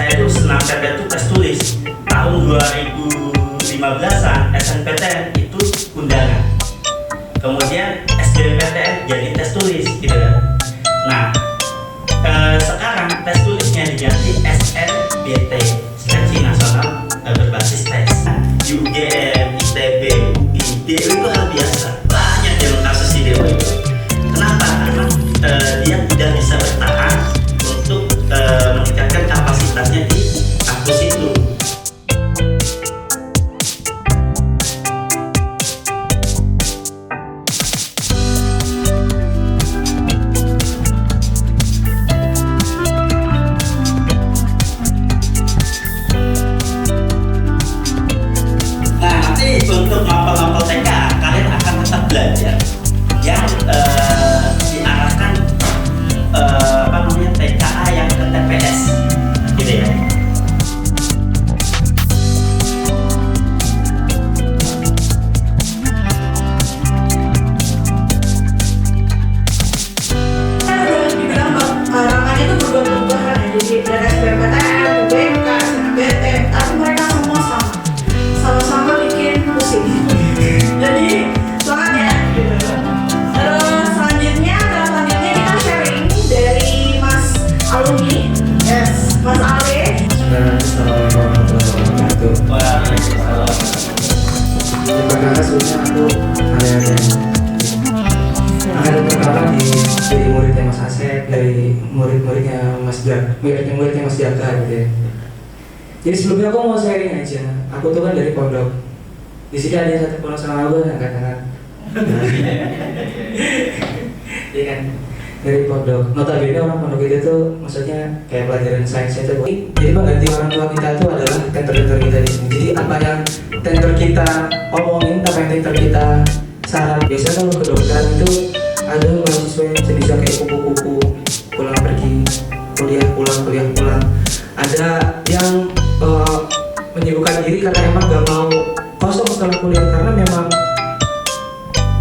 saya tuh senam PT itu tes tulis. Tahun 2015an SNPTN itu undangan. Kemudian SBMPTN jadi tes tulis gitu kan. Nah, sekarang tes tulisnya diganti SNBT, Seleksi Nasional Berbasis Tes. UGM, ITB, UI, DU itu hal biasa. Banyak yang kasus di DU itu. Kenapa? Karena dia tidak bisa bertahan untuk meningkatkan kapasitasnya di kampus itu. Untuk mapel-mapel TK, kalian akan tetap belajar yang diarahkan TKA yang ke TPS, gitu ya. Dibilang karangannya itu berubah-ubah kan ya, jadi dari SBMPTN, UBK, SNBT, tapi mereka semua sama-sama bikin pusing. Jadi semangat ya gitu. Terus selanjutnya kita sharing dari Mas alumni, yes, Mas Ale. Assalamualaikum warahmatullahi wabarakatuh. Waalaikumsalam. Pertama sebelumnya aku ada pertama dari muridnya Mas Asep, dari muridnya Mas Jaka gitu ya. Jadi sebelumnya aku mau sharing aja. Aku tuh kan dari pondok. Di sini ada satu pondok sama aku yang katakan. Iya kan, dari pondok. Notabene orang pondok itu tuh maksudnya kayak pelajaran sains itu. Jadi pengganti orang tua kita itu adalah tenter kita di sini. Jadi apa yang tenter kita omongin, apa yang tenter kita saran. Biasanya kalau ke kedokteran itu ada mahasiswa yang bisa kayak kupu-kupu, pulang pergi, kuliah pulang. Ada yang menyibukkan diri karena emang gak mau kosong setelah kuliah, karena memang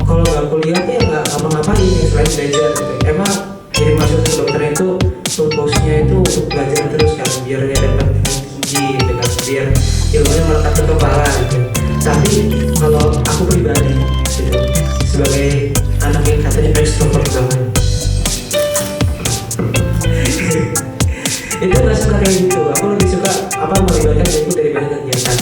kalau gak kuliah tuh ya gak ngapa-ngapain selain belajar gitu. Emang jadi masuk ke dokter itu purpose-nya itu untuk belajar terus kan, biar dia dapat tinggi gitu kan, biar ilmunya melekat ke kepala gitu. Tapi kalau aku pribadi gitu, sebagai anak yang katanya extrovert banget, itu gak suka kayak gitu. Aku lebih suka melibatkan diriku daripada kegiatan.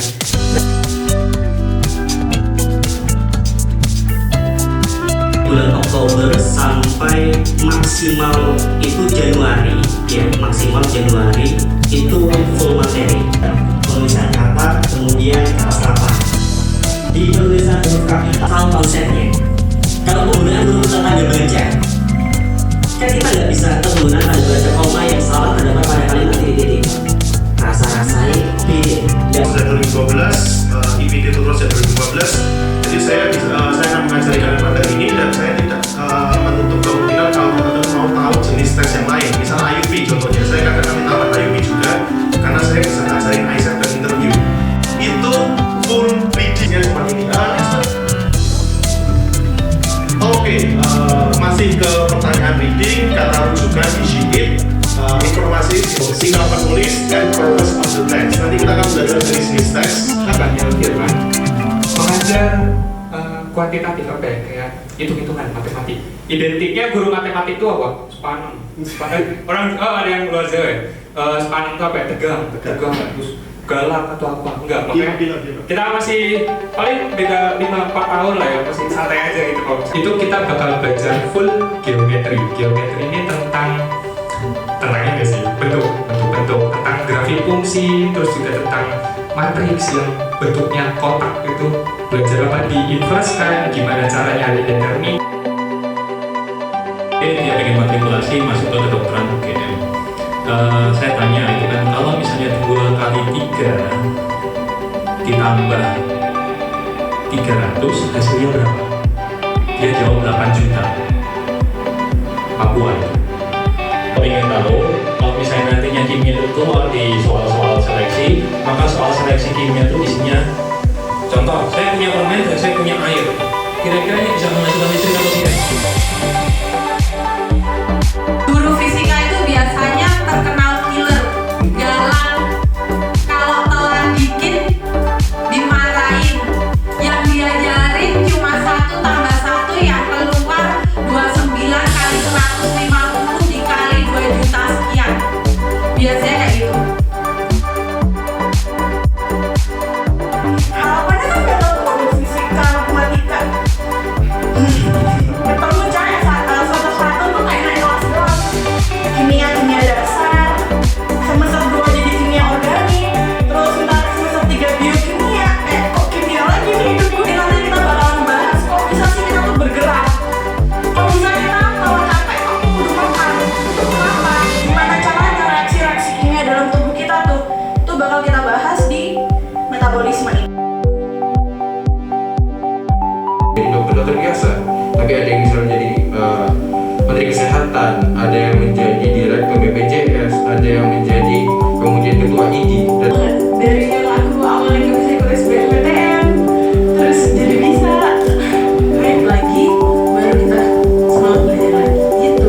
Bulan Oktober sampai maksimal itu Januari, ya maksimal Januari itu full materi, penulisan kata, kemudian kata. Di penulisan huruf kapital konsepnya. Kalau penggunaan huruf tanda baca, kan kita nggak bisa penggunaan tanda baca koma yang salah terdapat pada kalimat titik-titik. Rasa-rasanya beda. Sejak 2012, IPD turun sejak 2015. Jadi saya akan mengajari kalian materi ini, dan saya tidak menutup kemungkinan kalau teman-teman mau tahu jenis tes yang lain. Misal IUP contohnya, saya akan kami tambah IUP juga, karena saya bisa ngajarin ISET dan interview. Itu full readingnya seperti ini. Oke, masih ke pertanyaan reading, kata rujukan di sheet, informasi, sikap penulis, and purpose of the text. Nanti kita akan belajar dari jenis teks. Katanya Firman mengajar kuantitatif apa ya, kayak hitung-hitungan matematik. Identiknya guru matematik itu apa? Sepaneng. Orang ada yang luar Jawa ya. Sepaneng itu apa ya? Tegang, terus galak atau apa? Enggak, makanya kita masih paling beda 5-4 tahun lah ya, masih santai aja gitu kok. Itu kita bakal belajar full geometri. Geometri ini tentang ini sih, bentuk, tentang grafik fungsi, terus juga tentang matriks yang bentuknya kotak itu, belajar apa diinverskan, gimana caranya didetermin. Dia ingin matrikulasi masuk ke kedokteran UGM. Saya tanya itu kan, kalau misalnya 2 kali 3 ditambah 300 hasilnya berapa? Dia jawab 8 juta. Papua. Kalau ingin tahu, kalau misalnya nantinya kimia itu di soal-soal seleksi, maka soal seleksi kimia itu isinya, contoh, saya punya permen dan saya punya air. Kira-kira ini bisa menghasilkan listrik atau tidak? Guru fisika itu biasanya terkenal killer, galak, tapi ada yang bisa menjadi Menteri Kesehatan, ada yang menjadi Direktur BPJS, ada yang menjadi kemudian Ketua ID. Dan dari yang aku awalnya gak bisa ikut SBMPTN terus jadi bisa naik lagi, baru kita semangat belajar lagi gitu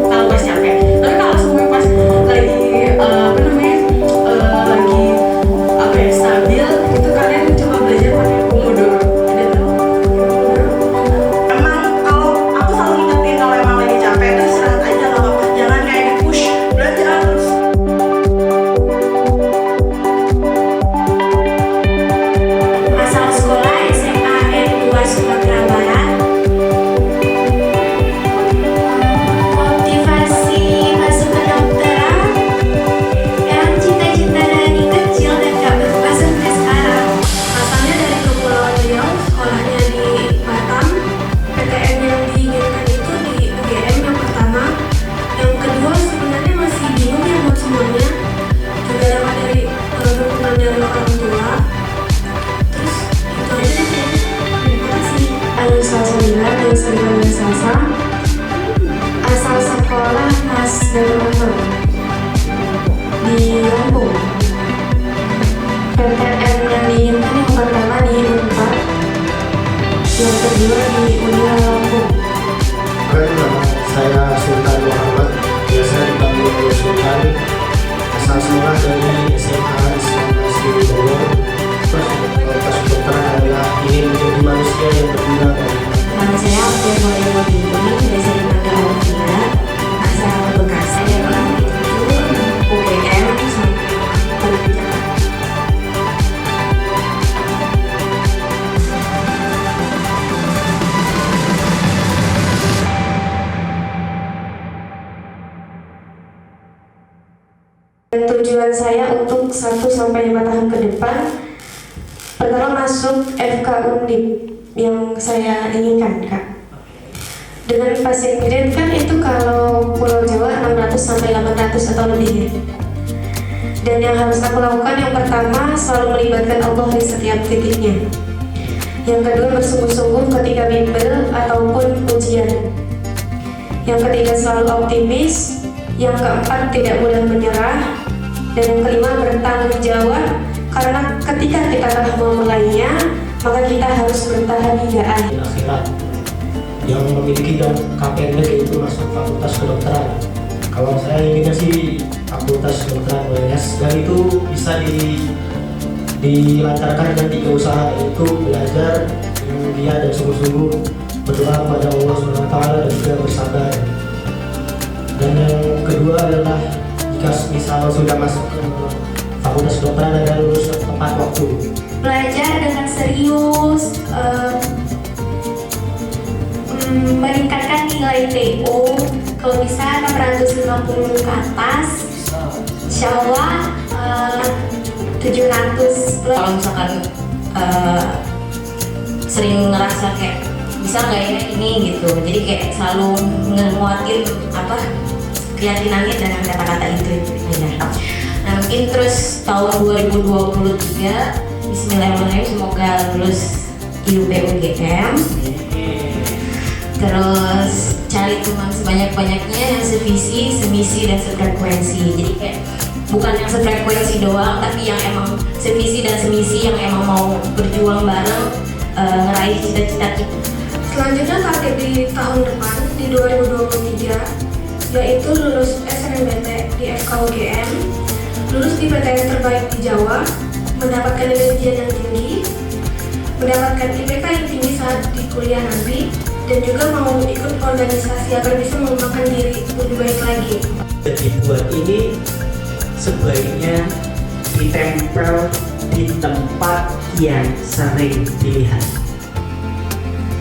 kalau pas capek. Tapi kalau semua pas lagi lagi stabil itu kalian coba belajar pakai Pomodoro. Ada tuh emang kalau aku selalu ingetin kalau emang lagi capek itu istirahat aja, gak apa-apa, jangan kayak di push belajar terus. Asal sekolah SMA N2 Sumatera Barat. Motivasi masuk kedokteran yang cita-cita dari kecil dan gak berubah sampai sekarang. Asalnya dari Kepulauan Riau, sekolahnya di Batam. PTN yang diinginkan itu di UGM yang pertama. Yang kedua sebenarnya masih bingung ya buat semuanya. Juga dapat dari dukungan dari orang tua. Terus itu aja deh. Terima kasih. Anusa 9 dan 9 Salsa. Asal sekolah Mas Darmanto di Lampung. PTN yang diinginkan yang pertama di Unpad, yang kedua di Unia Lampung. Saya Sultan Muhammad, biasa dipanggil Sultan. Asal sekolah dari SMA Islam Negeri Bogor. Fakultas kedokteran adalah ingin menjadi manusia yang berguna bagi Nama saya Alfian Maulana Bintang, biasa dipanggil Alfia. Asal Bekasi yang itu UGM sama Jakarta. Dan tujuan saya untuk 1-5 tahun ke depan, pertama masuk FK Undip yang saya inginkan, Kak. Dengan pasien grade kan itu kalau Pulau Jawa 600-800 atau lebih. Dan yang harus aku lakukan yang pertama selalu melibatkan Allah di setiap titiknya. Yang kedua bersungguh-sungguh ketika bimbel ataupun ujian. Yang ketiga selalu optimis. Yang keempat tidak mudah menyerah. Dan yang kelima bertanggung jawab, karena ketika kita telah memulainya, maka kita harus bertahan hingga akhir. akhirat. Yang memiliki jangka pendek yaitu masuk fakultas kedokteran. Kalau saya inginnya sih fakultas kedokteran UNS, dan itu bisa dilancarkan dengan 3 usaha, yaitu belajar yang giat dan sungguh-sungguh, berdoa kepada Allah SWT, dan juga bersabar. Dan yang kedua adalah jika misal sudah masuk ke fakultas kedokteran adalah lulus tepat waktu. Belajar dengan serius, meningkatkan nilai TO, kalau bisa 650 ke atas, insya Allah 700 plus. Kalau misalkan sering ngerasa kayak bisa nggak ya ini gitu, jadi kayak selalu nguatin keyakinannya dengan kata-kata itu aja. Nah mungkin terus tahun 2023 Bismillahirrahmanirrahim semoga lulus IUP UGM. Terus cari teman sebanyak-banyaknya yang sevisi, semisi, dan sefrekuensi. Jadi kayak bukan yang sefrekuensi doang, tapi yang emang sevisi dan semisi, yang emang mau berjuang bareng ngeraih cita-cita kita. Selanjutnya target di tahun depan di 2023 yaitu lulus SNMPT di FKUGM, lulus di PTN terbaik di Jawa, mendapatkan nilai ujian yang tinggi, mendapatkan IPK yang tinggi saat di kuliah nanti, dan juga mau ikut organisasi agar bisa mengembangkan diri lebih baik lagi. Jadi buat ini sebaiknya ditempel di tempat yang sering dilihat.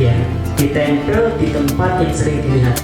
Ya, ditempel di tempat yang sering dilihat.